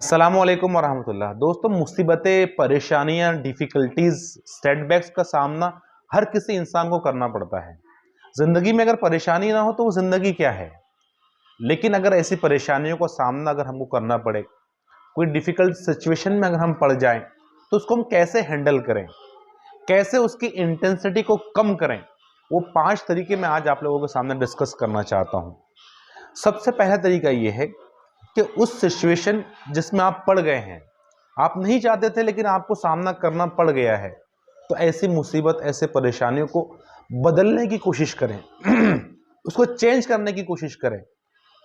अस्सलामुअलैकुम वरहमतुल्लाह। दोस्तों, मुसीबतें, परेशानियां, डिफिकल्टीज, सेटबैक्स का सामना हर किसी इंसान को करना पड़ता है। जिंदगी में अगर परेशानी ना हो तो वो जिंदगी क्या है। लेकिन अगर ऐसी परेशानियों का सामना अगर हमको करना पड़े, कोई डिफिकल्ट सिचुएशन में अगर हम पड़ जाएं, तो उसको हम कैसे हैंडल करें, कैसे उसकी इंटेंसिटी को कम करें, वो 5 तरीके मैं आज आप लोगों के सामने डिस्कस करना चाहता हूं। सबसे पहला तरीका ये है कि उस सिचुएशन जिसमें आप पड़ गए हैं, आप नहीं चाहते थे लेकिन आपको सामना करना पड़ गया है, तो ऐसी मुसीबत, ऐसे परेशानियों को बदलने की कोशिश करें उसको चेंज करने की कोशिश करें।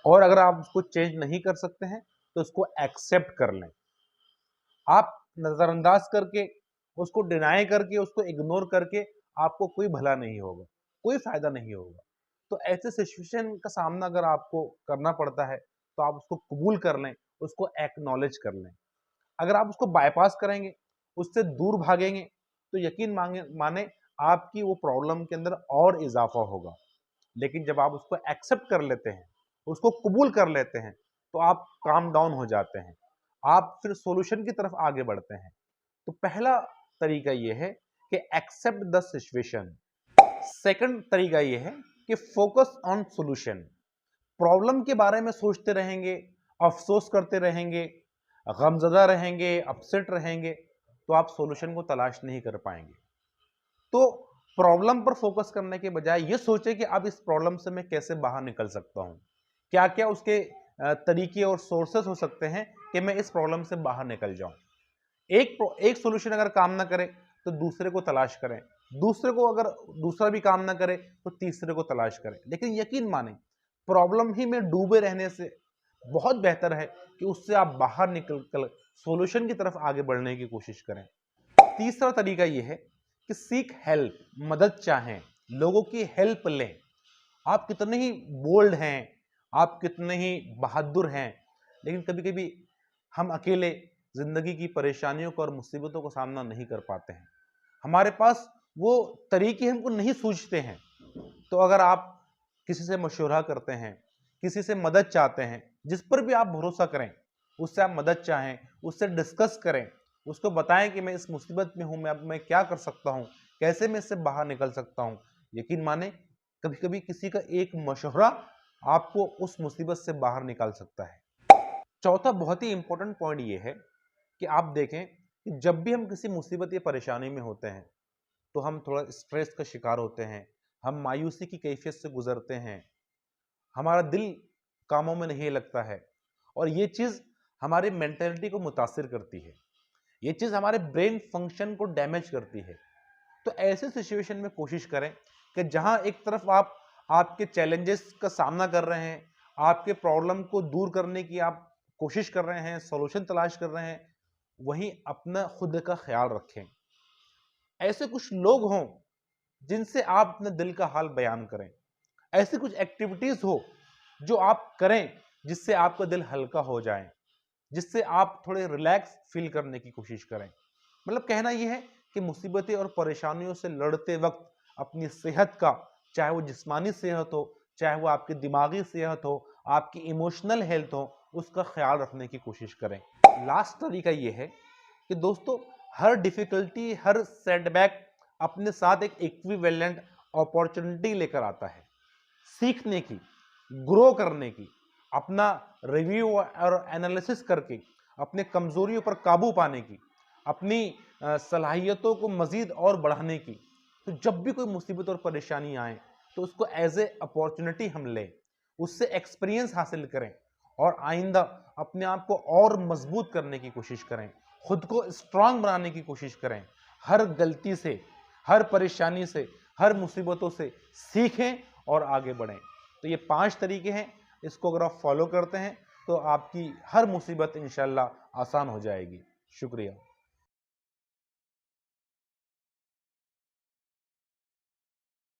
और अगर आप उसको चेंज नहीं कर सकते हैं तो उसको एक्सेप्ट कर लें। आप नजरअंदाज करके, उसको डिनाई करके, उसको इग्नोर करके आपको कोई भला नहीं होगा, कोई फायदा नहीं होगा। तो ऐसे सिचुएशन का सामना अगर आपको करना पड़ता है तो आप उसको कबूल कर लें, उसको एक्नॉलेज कर लें। अगर आप उसको बायपास करेंगे, उससे दूर भागेंगे, तो यकीन माने आपकी वो प्रॉब्लम के अंदर और इजाफा होगा। लेकिन जब आप उसको एक्सेप्ट कर लेते हैं, उसको कबूल कर लेते हैं, तो आप काम डाउन हो जाते हैं, आप फिर सॉल्यूशन की तरफ आगे बढ़ते हैं। तो पहला तरीका ये है कि एक्सेप्ट द सिचुएशन। सेकंड तरीका ये है कि फोकस ऑन सॉल्यूशन। प्रॉब्लम के बारे में सोचते रहेंगे, अफसोस करते रहेंगे, गमज़दा रहेंगे, अपसेट रहेंगे, तो आप सॉल्यूशन को तलाश नहीं कर पाएंगे। तो प्रॉब्लम पर फोकस करने के बजाय ये सोचें कि अब इस प्रॉब्लम से मैं कैसे बाहर निकल सकता हूँ, क्या क्या उसके तरीके और सोर्सेस हो सकते हैं कि मैं इस प्रॉब्लम से बाहर निकल जाऊं। एक सॉल्यूशन अगर काम ना करे तो दूसरे को तलाश करें, दूसरे को अगर दूसरा भी काम ना करे तो तीसरे को तलाश करें। लेकिन यकीन माने, प्रॉब्लम ही में डूबे रहने से बहुत बेहतर है कि उससे आप बाहर निकल कर सॉल्यूशन की तरफ आगे बढ़ने की कोशिश करें। तीसरा तरीका यह है कि सीक हेल्प, मदद चाहें, लोगों की हेल्प लें। आप कितने ही बोल्ड हैं, आप कितने ही बहादुर हैं, लेकिन कभी कभी हम अकेले जिंदगी की परेशानियों को और मुसीबतों को सामना नहीं कर पाते हैं। हमारे पास वो तरीके हमको नहीं सूझते हैं। तो अगर आप किसी से मशवरा करते हैं, किसी से मदद चाहते हैं, जिस पर भी आप भरोसा करें, उससे आप मदद चाहें, उससे डिस्कस करें, उसको बताएं कि मैं इस मुसीबत में हूं, मैं क्या कर सकता हूं, कैसे मैं इससे बाहर निकल सकता हूं। यकीन माने, कभी कभी किसी का एक मशवरा आपको उस मुसीबत से बाहर निकाल सकता है। चौथा बहुत ही इंपॉर्टेंट पॉइंट ये है कि आप देखें कि जब भी हम किसी मुसीबत या परेशानी में होते हैं तो हम थोड़ा स्ट्रेस का शिकार होते हैं, हम मायूसी की कैफियत से गुजरते हैं, हमारा दिल कामों में नहीं लगता है, और ये चीज़ हमारी मेंटेलिटी को मुतासिर करती है, ये चीज़ हमारे ब्रेन फंक्शन को डैमेज करती है। तो ऐसे सिचुएशन में कोशिश करें कि जहां एक तरफ आप आपके चैलेंजेस का सामना कर रहे हैं, आपके प्रॉब्लम को दूर करने की आप कोशिश कर रहे हैं, सॉल्यूशन तलाश कर रहे हैं, वहीं अपना खुद का ख्याल रखें। ऐसे कुछ लोग हों जिनसे आप अपने दिल का हाल बयान करें, ऐसी कुछ एक्टिविटीज हो जो आप करें जिससे आपका दिल हल्का हो जाए, जिससे आप थोड़े रिलैक्स फील करने की कोशिश करें। मतलब कहना यह है कि मुसीबतें और परेशानियों से लड़ते वक्त अपनी सेहत का, चाहे वो जिस्मानी सेहत हो, चाहे वो आपकी दिमागी सेहत हो, आपकी इमोशनल हेल्थ हो, उसका ख्याल रखने की कोशिश करें। लास्ट तरीका यह है कि दोस्तों, हर डिफिकल्टी, हर सेटबैक अपने साथ एक इक्विवेलेंट अपॉर्चुनिटी लेकर आता है, सीखने की, ग्रो करने की, अपना रिव्यू और एनालिसिस करके अपने कमजोरियों पर काबू पाने की, अपनी सलाहियतों को मजीद और बढ़ाने की। तो जब भी कोई मुसीबत और परेशानी आए तो उसको एज ए अपॉर्चुनिटी हम लें, उससे एक्सपीरियंस हासिल करें, और आइंदा अपने आप को और मजबूत करने की कोशिश करें, खुद को स्ट्रांग बनाने की कोशिश करें। हर गलती से, हर परेशानी से, हर मुसीबतों से सीखें और आगे बढ़ें। तो ये 5 तरीके हैं, इसको अगर आप फॉलो करते हैं तो आपकी हर मुसीबत इंशाल्लाह आसान हो जाएगी। शुक्रिया।